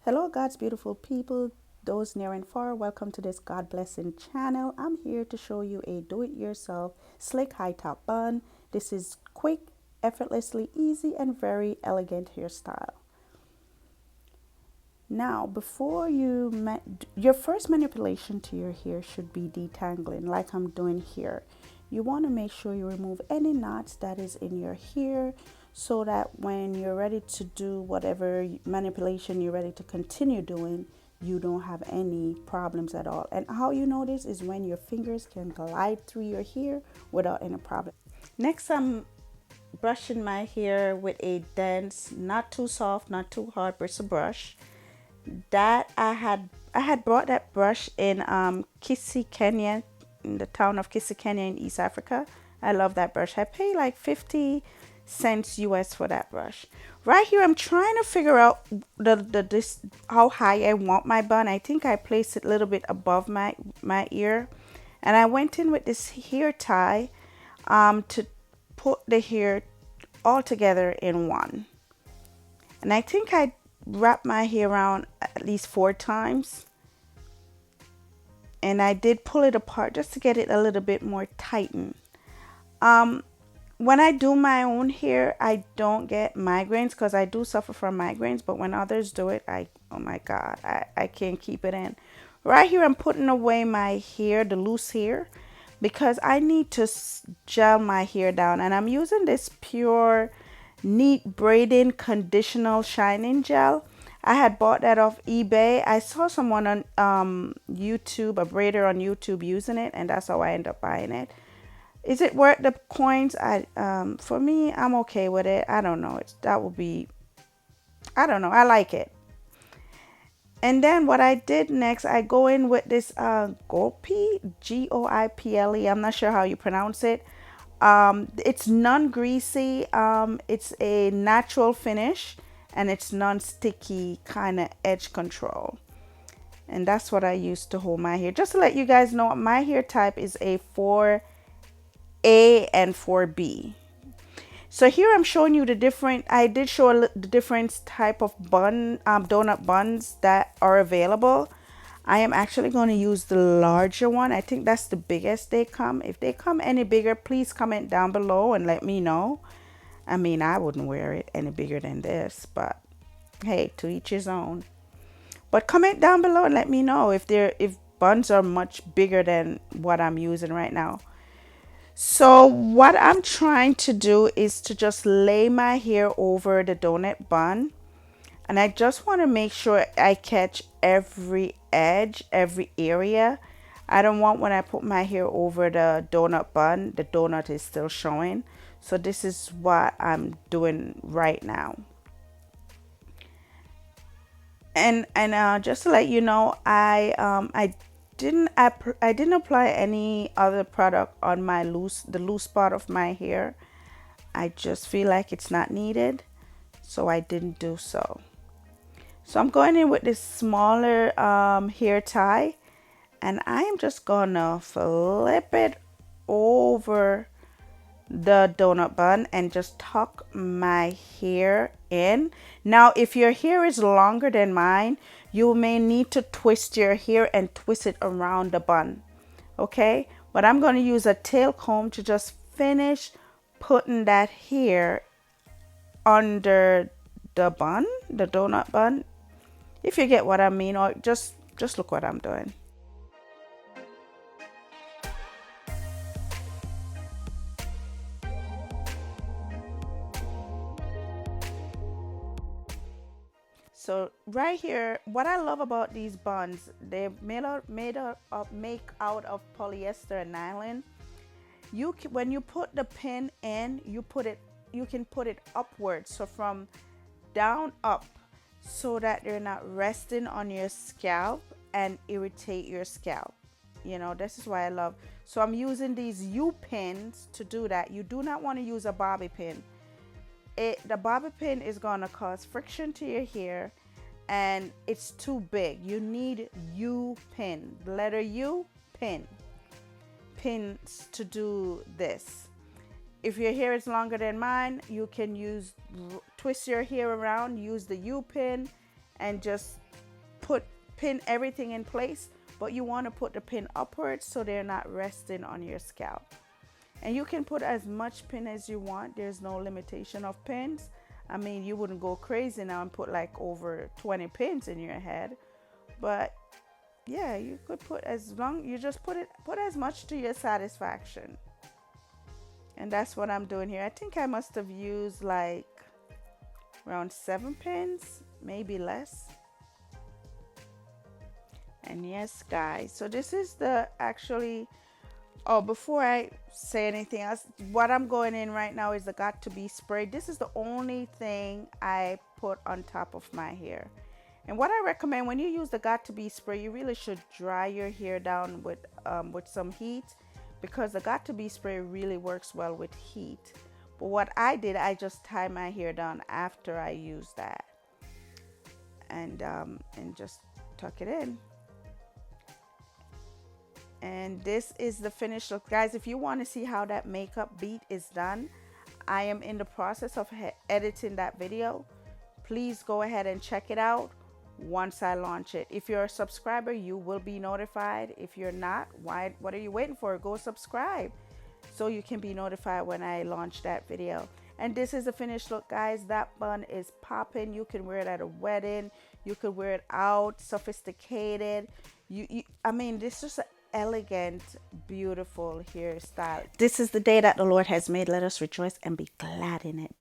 Hello, God's beautiful people, those near and far. Welcome to this God blessing channel. I'm here to show you a do it yourself slick high top bun. This is quick, effortlessly easy, and very elegant hairstyle. Now, before your first manipulation to your hair should be detangling, like I'm doing here. You want to make sure you remove any knots that is in your hair so that when you're ready to do whatever manipulation you're ready to continue doing, you don't have any problems at all. And how you know this is when your fingers can glide through your hair without any problem. Next, I'm brushing my hair with a dense, not too soft, not too hard bristle brush that I had bought that brush in Kisi, Kenya, in the town of Kisi, Kenya in East Africa. I love that brush. I pay like 50 cents US for that brush. Right here, I'm trying to figure out this how high I want my bun. I think I placed it a little bit above my ear, and I went in with this hair tie to put the hair all together in one. And I think I wrapped my hair around at least 4 times. And I did pull it apart just to get it a little bit more tightened. Um, when I do my own hair, I don't get migraines because I do suffer from migraines. But when others do it, oh my God, I can't keep it in. Right here, I'm putting away my hair, the loose hair, because I need to gel my hair down. And I'm using this pure neat braiding conditional shining gel. I had bought that off eBay. I saw someone on YouTube, a braider on YouTube using it, and that's how I end up buying it. Is it worth the coins? For me, I'm okay with it. I don't know. That would be, I don't know. I like it. And then what I did next, I go in with this Goiple, Goiple. I'm not sure how you pronounce it. It's non-greasy. It's a natural finish, and it's non-sticky kind of edge control. And that's what I use to hold my hair. Just to let you guys know, my hair type is a 4A and 4B. So here I'm showing you the different, I did show the different type of donut buns that are available. I am actually going to use the larger one. I think that's the biggest they come. If they come any bigger, please comment down below and let me know. I mean, I wouldn't wear it any bigger than this, but hey, to each his own. But comment down below and let me know if buns are much bigger than what I'm using right now. So what I'm trying to do is to just lay my hair over the donut bun. And I just want to make sure I catch every edge, every area. I don't want when I put my hair over the donut bun, the donut is still showing. So this is what I'm doing right now. And just to let you know, I didn't apply any other product on the loose part of my hair. I just feel like it's not needed, so I didn't do so. So I'm going in with this smaller hair tie, and I am just gonna flip it over the donut bun and just tuck my hair in. Now, if your hair is longer than mine, you may need to twist your hair and twist it around the bun. Okay, but I'm going to use a tail comb to just finish putting that hair under the bun, the donut bun, if you get what I mean, or just look what I'm doing. So right here, what I love about these buns, they're make out of polyester and nylon. When you put the pin in, you can put it upwards, so from down up, so that they're not resting on your scalp and irritate your scalp. You know, this is why I love. So I'm using these U pins to do that. You do not want to use a bobby pin. The bobby pin is going to cause friction to your hair, and it's too big. You need U pin, the letter U, pins to do this. If your hair is longer than mine, you can twist your hair around, use the U pin, and just put pin everything in place, but you want to put the pin upwards so they're not resting on your scalp. And you can put as much pin as you want. There's no limitation of pins. I mean, you wouldn't go crazy now and put like over 20 pins in your head, but yeah, you could put as long, you just put as much to your satisfaction. And that's what I'm doing here. I think I must have used like around 7 pins, maybe less. And yes, guys, so this is the actually, oh, before I say anything else, what I'm going in right now is the Got to Be spray. This is the only thing I put on top of my hair. And what I recommend when you use the Got to Be spray, you really should dry your hair down with some heat, because the Got to Be spray really works well with heat. But what I did, I just tie my hair down after I used that, and just tuck it in. And this is the finished look, guys. If you want to see how that makeup beat is done, I am in the process of editing that video. Please go ahead and check it out once I launch it. If you're a subscriber, you will be notified. If you're not, what are you waiting for? Go subscribe so you can be notified when I launch that video. And this is the finished look, guys. That bun is popping. You can wear it at a wedding, you could wear it out, sophisticated. I mean, this is an elegant, beautiful hairstyle. This is the day that the Lord has made. Let us rejoice and be glad in it.